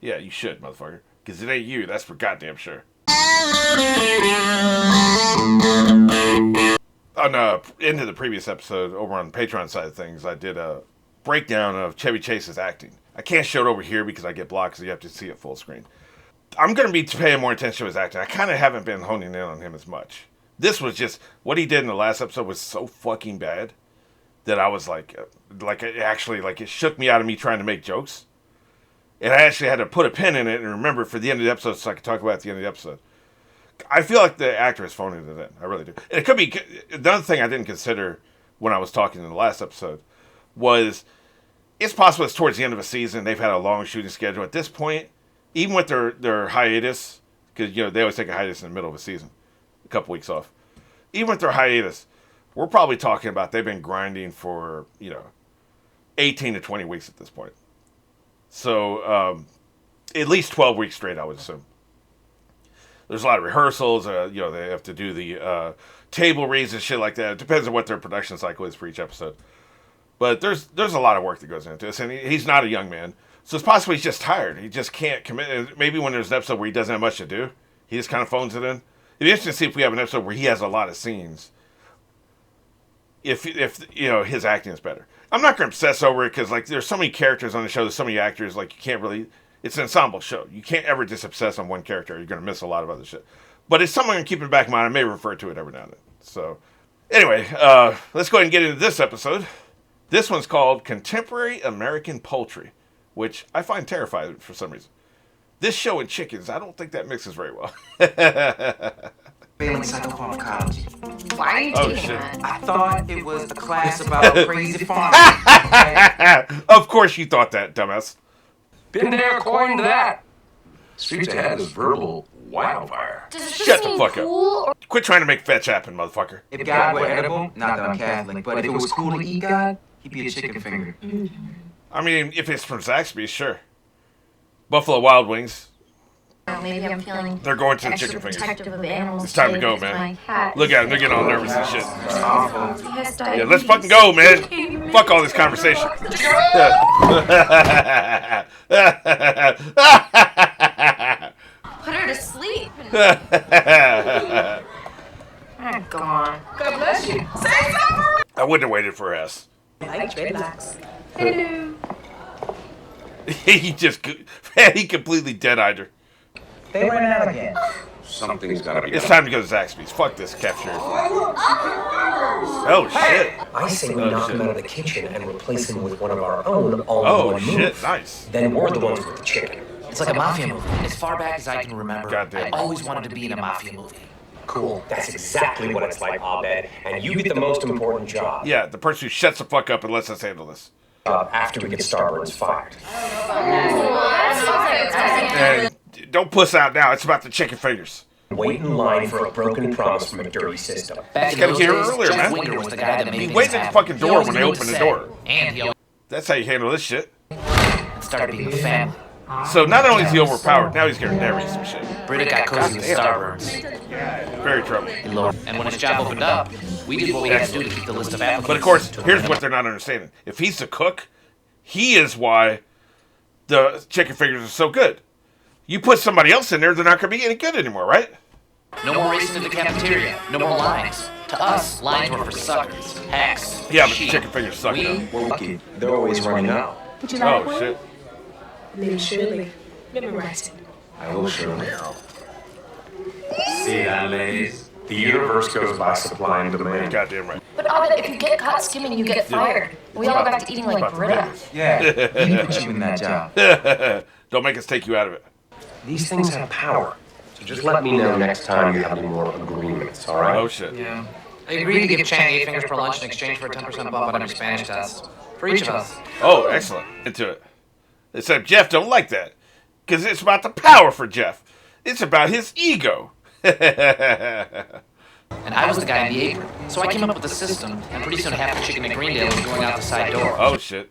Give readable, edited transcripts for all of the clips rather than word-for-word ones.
Yeah, you should, motherfucker. Because it ain't you, that's for goddamn sure. On the end of the previous episode, over on the Patreon side of things, I did a breakdown of Chevy Chase's acting. I can't show it over here because I get blocked, so you have to see it full screen. I'm going to be paying more attention to his acting. I kind of haven't been honing in on him as much. This was just, what he did in the last episode was so fucking bad that I was like it shook me out of me trying to make jokes. And I actually had to put a pin in it and remember it for the end of the episode so I could talk about it at the end of the episode. I feel like the actor is phoning it in. I really do. And it could be, another thing I didn't consider when I was talking in the last episode was, it's possible it's towards the end of a season. They've had a long shooting schedule. At this point, even with their hiatus, because, they always take a hiatus in the middle of a season, a couple weeks off. Even with their hiatus, we're probably talking about they've been grinding for, 18 to 20 weeks at this point. So, at least 12 weeks straight, I would assume. There's a lot of rehearsals. They have to do the table reads and shit like that. It depends on what their production cycle is for each episode. But there's a lot of work that goes into this, and he's not a young man. So it's possible he's just tired. He just can't commit. Maybe when there's an episode where he doesn't have much to do, he just kind of phones it in. It'd be interesting to see if we have an episode where he has a lot of scenes. If his acting is better. I'm not going to obsess over it because there's so many characters on the show. There's so many actors. You can't really. It's an ensemble show. You can't ever just obsess on one character. You're going to miss a lot of other shit. But it's something I'm going to keep in the back of my mind. I may refer to it every now and then. So, anyway, let's go ahead and get into this episode. This one's called Contemporary American Poultry, which I find terrifying for some reason. This show and chickens, I don't think that mixes very well. Failing psychopharmacology. Why are you taking that? I thought it was a class about crazy farming. Of course you thought that, dumbass. Been there according to that. Streets ahead is verbal wildfire. Shut the fuck up. Quit trying to make fetch happen, motherfucker. If God were edible, not that I'm Catholic, but if it was cool to eat God, he'd be a chicken finger. I mean, if it's from Zaxby's, sure. Buffalo Wild Wings. Maybe I'm feeling they're going to the chicken fingers. Of animals. It's time to go, man. Look at them. They're getting all nervous and shit. Yeah, let's fucking go, man. Fuck all this conversation. Put her to sleep. Go on. God bless you. Say something. I wouldn't have waited for us. Like dreadlocks. Hello. he completely dead-eyed her. They ran out again. Something's gotta be done. It's time to go to Zaxby's. Fuck this capture. Oh, shit. I say we knock him out of the kitchen and replace him with one of our own all Oh, in one shit. move. Nice. Then we're the ones with the chicken. It's like a mafia movie. As far back as I can remember, Goddamn. I always wanted to be in a mafia movie. Cool. That's exactly what it's like, Abed. And you get the most important job. Yeah, the person who shuts the fuck up and lets us handle this. After we get Starburns fired. And don't puss out now. It's about the chicken fingers. Wait in line for a broken promise from a dirty system. Back in gotta those get her days, earlier, Jeff man. Winger was the guy that made He things waited at the happen. fucking He door always when they knew what opened to the say. door. And he always That's how you handle this shit. started being a family. So not only is he overpowered, now he's gonna narrate some shit. Britta got cozy with Starburns. Very trouble. And when his job opened up, we did what we had to do to keep the list of applicants. But of course, here's what they're not understanding. If he's the cook, he is why the chicken fingers are so good. You put somebody else in there, they're not gonna be any good anymore, right? No more racing to the cafeteria. No more lines. To us, lines were for suckers, hacks, Yeah, but the sheep. chicken fingers suck though. We're lucky. They're always running out. Would you like Oh one? shit. Maybe surely. Memorize it. I will surely. See that, ladies? The universe goes by supply and demand. Goddamn right. But Abed, if you get caught skimming, you get fired. We all go back to eating like Britta. Yeah, he put you in that job. Don't make us take you out of it. These things have power. So just let me know next time you have any more agreements, all right? Oh shit. Yeah. I agreed to give Chang 8 fingers per lunch in exchange for a 10% bump on every Spanish test. For each of us. Oh, excellent. Into it. Except Jeff don't like that. Because it's about the power for Jeff. It's about his ego. And I was the guy in the apron. So I came up with a system, and pretty soon half the chicken at Greendale was going out the side door. Oh shit.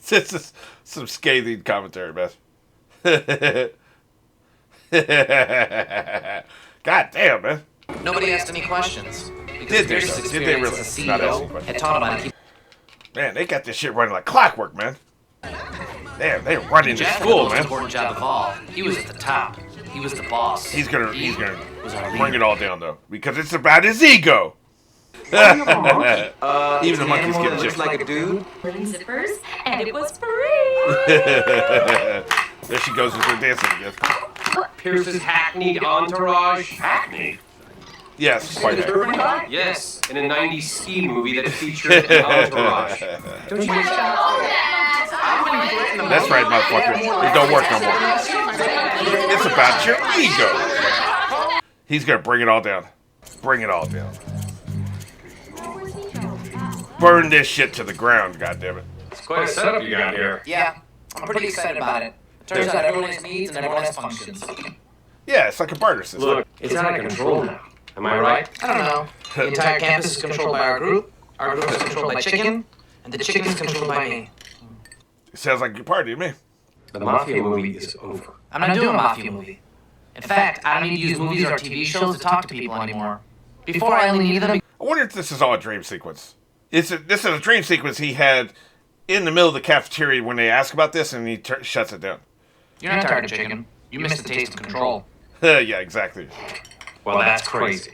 This is some scathing commentary, man. God damn, man. Nobody asked any questions. Because Did they, Pierce's though? Did they experience really? as a Not asking CEO questions. had taught him how to keep Man, they got this shit running like clockwork, man. Damn, they're running to Jeff school, had the most man. important job of all. He was at the top. He was the boss. He's gonna was our bring leader. it all down though, because it's about his ego. Even the the monkeys get looks chipped. like a dude. Zippers, and it was free. There she goes with her dancing again. Pierce's hackneyed entourage. Hackney. Yes, quite right. Yes, in a 90s ski movie that featured an entourage. That's right, motherfucker. It don't work no more. It's about your ego. He's gonna bring it all down. Bring it all down. Burn this shit to the ground, goddammit. It's quite a setup you got here. Yeah, I'm pretty excited about it. Turns out everyone has needs and everyone has functions. Yeah, it's like a barter system. Look, it's out of control now. Am I right? I don't know. The entire campus is controlled by our group is controlled by Chicken, and the Chicken is controlled by me. It sounds like a party to me. The Mafia movie is over. I'm not doing a mafia movie. In fact, I don't need to use movies or TV shows to talk to people anymore. Before, I only needed them. I wonder if this is all a dream sequence. This is a dream sequence he had in the middle of the cafeteria when they ask about this, and he shuts it down. You're not tired of chicken. You missed the taste of control. Yeah, exactly. Well, that's crazy.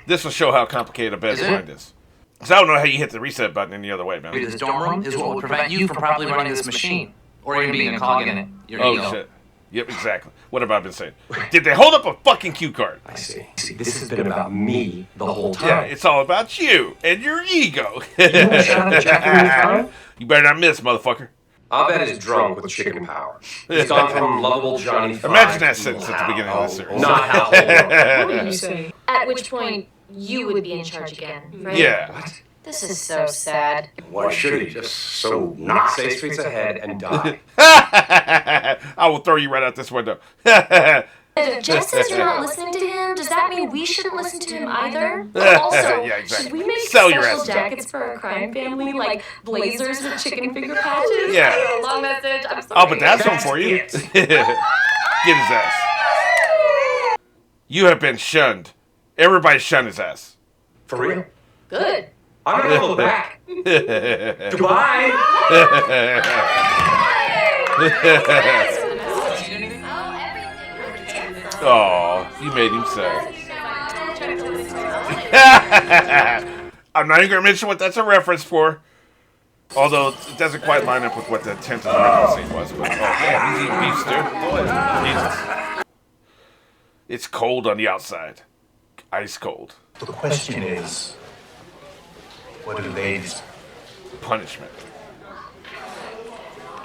This will show how complicated a bed's mind is. Because I don't know how you hit the reset button any other way, man. This dorm room is what would prevent you from properly running this machine. Or even being a cog in it. Your Oh, ego. shit. Yep, exactly. What have I been saying? Did they hold up a fucking cue card? I see. See, this has been about me the whole Yeah, time. it's all about you and your ego. You want a shot at Jeff when you come? You better not miss, motherfucker. I'll bet he's drunk with chicken power. He's gone from lovable Johnny Five Imagine that to sentence at the beginning of this series. not how old. What did you say? At which point, you would be in charge again, right? Yeah. This is so sad. Why should he? Just so not Stay streets ahead and die. I will throw you right out this window. If Jeff says you're not listening to him, does that mean we shouldn't listen to him either? Also, Yeah, exactly. should we make Sell your special asses out. jackets for our crime family, like blazers with chicken finger patches? Yeah. Long message. I'm sorry. Oh, but that's one for you. Get his ass. You have been shunned. Everybody shunned his ass. For real? Good. I'm not gonna look back. Goodbye. Oh, you made him sad. I'm not even going to mention what that's a reference for. Although it doesn't quite line up with what the intent of the original scene was. But, oh, yeah, he's eating beef stew. Jesus. It's cold on the outside. Ice cold. The question is, what do they deserve? Punishment.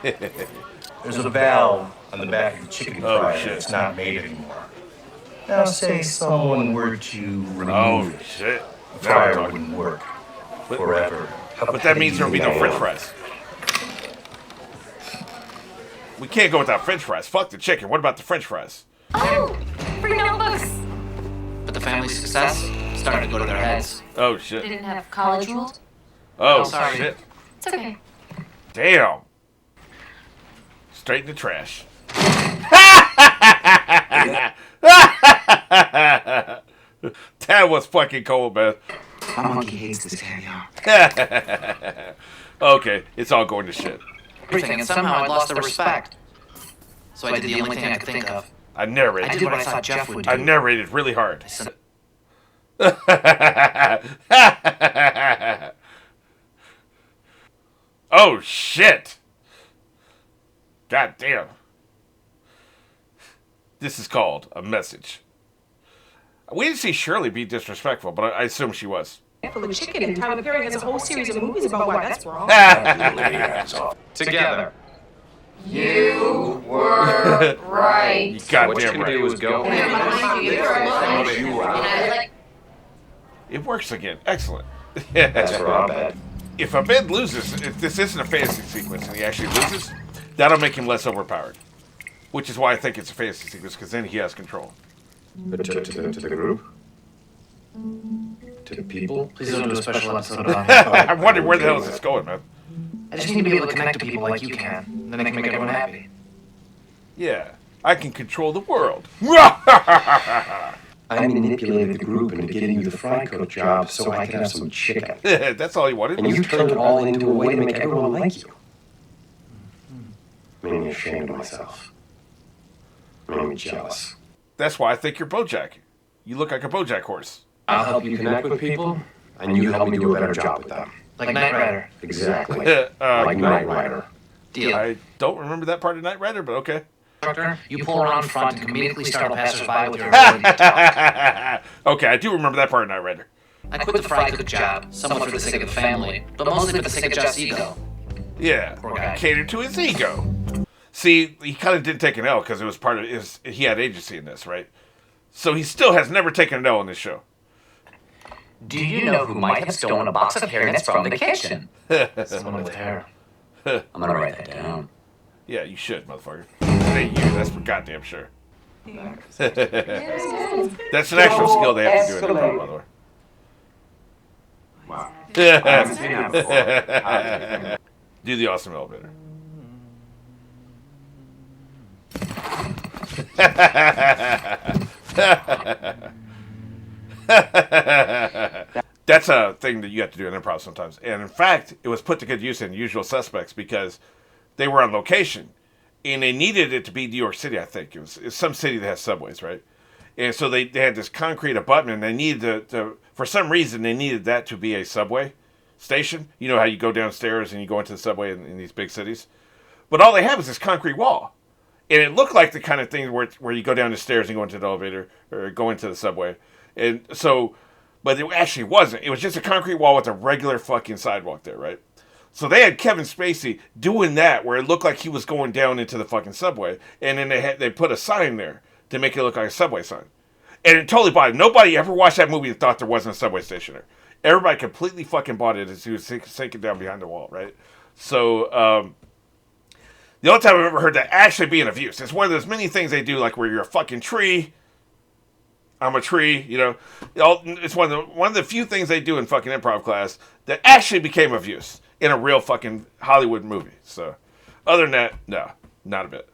There's a valve on the back of the chicken Oh, fryer shit. that's not made anymore. Now say someone were to remove Oh, it. shit. The Now we're fryer talking. wouldn't work forever. But that means there'll be no french fries. We can't go without french fries. Fuck the chicken. What about the french fries? Oh, free notebooks. But the family's success started to go to their heads. Oh, They shit. didn't have college rules. Oh, sorry. shit. It's okay. Damn. Straight in the trash. That was fucking cold, man. My monkey hates this caviar. Okay, it's all going to shit. Everything, and somehow I'd lost their respect. So I did the only thing I could think of. I I narrated. did what I thought Jeff would do. I narrated really hard. I said, Oh, shit. God damn. This is called a message. We didn't see Shirley be disrespectful, but I assume she was. Full of chicken, and Tyler Perry has a whole series of movies about why that's wrong. Together. You were right. You What you goddamn can do right. is go. Behind you, you were alone. And I was like, It works again. Excellent. That's for our bed. If Abed loses, if this isn't a fantasy sequence and he actually loses, that'll make him less overpowered. Which is why I think it's a fantasy sequence, because then he has control. But to the group? To the people? please don't do a special episode on it. I wonder where the hell is this going, man. I just need to be able to connect to people like you can. Then I can make everyone happy. Yeah, I can control the world. I manipulated the group into getting you the fry cook job so I could have some chicken. That's all he wanted. And you turned it all into a way to make everyone like you. me ashamed of myself. Made me jealous. That's why I think you're Bojack. You look like a Bojack horse. I'll help you connect with people, and you help me do a better job with them. Like Knight Rider. Exactly. Like Knight Rider. Deal. I don't remember that part of Knight Rider, but okay. Instructor, you pull around front and comedically startle passersby with your ability to talk. Okay, I do remember that part of Knight Rider. I quit the fry cook job, somewhat for the sake of the family, but mostly for the sake of Jeff's ego. Yeah, Poor guy. catered to his ego. See, he kind of did take an L because it was part of his. He had agency in this, right? So he still has never taken an L in this show. Do you know who might have stolen a box of hairnets from the kitchen? Someone with hair. I'm gonna write that down. Yeah, you should, motherfucker. It ain't you. That's for goddamn sure. That's an actual skill they have to do in improv, by the way. Wow. I haven't seen that before. Do the awesome elevator. That's a thing that you have to do in improv sometimes. And in fact, it was put to good use in Usual Suspects because they were on location and they needed it to be New York City, I think. It's some city that has subways, right? And so they had this concrete abutment and they needed to, for some reason, they needed that to be a subway station. You know how you go downstairs and you go into the subway in these big cities? But all they have is this concrete wall. And it looked like the kind of thing where you go down the stairs and go into the elevator or go into the subway. And so, but it actually wasn't. It was just a concrete wall with a regular fucking sidewalk there, right? So they had Kevin Spacey doing that where it looked like he was going down into the fucking subway. And then they put a sign there to make it look like a subway sign. And it totally bought it. Nobody ever watched that movie and thought there wasn't a subway station there. Everybody completely fucking bought it as he was sinking down behind the wall, right? So, the only time I've ever heard that actually being of use. It's one of those many things they do, like where you're a fucking tree. I'm a tree, you know. It's one of the few things they do in fucking improv class that actually became of use in a real fucking Hollywood movie. So, other than that, no, not a bit.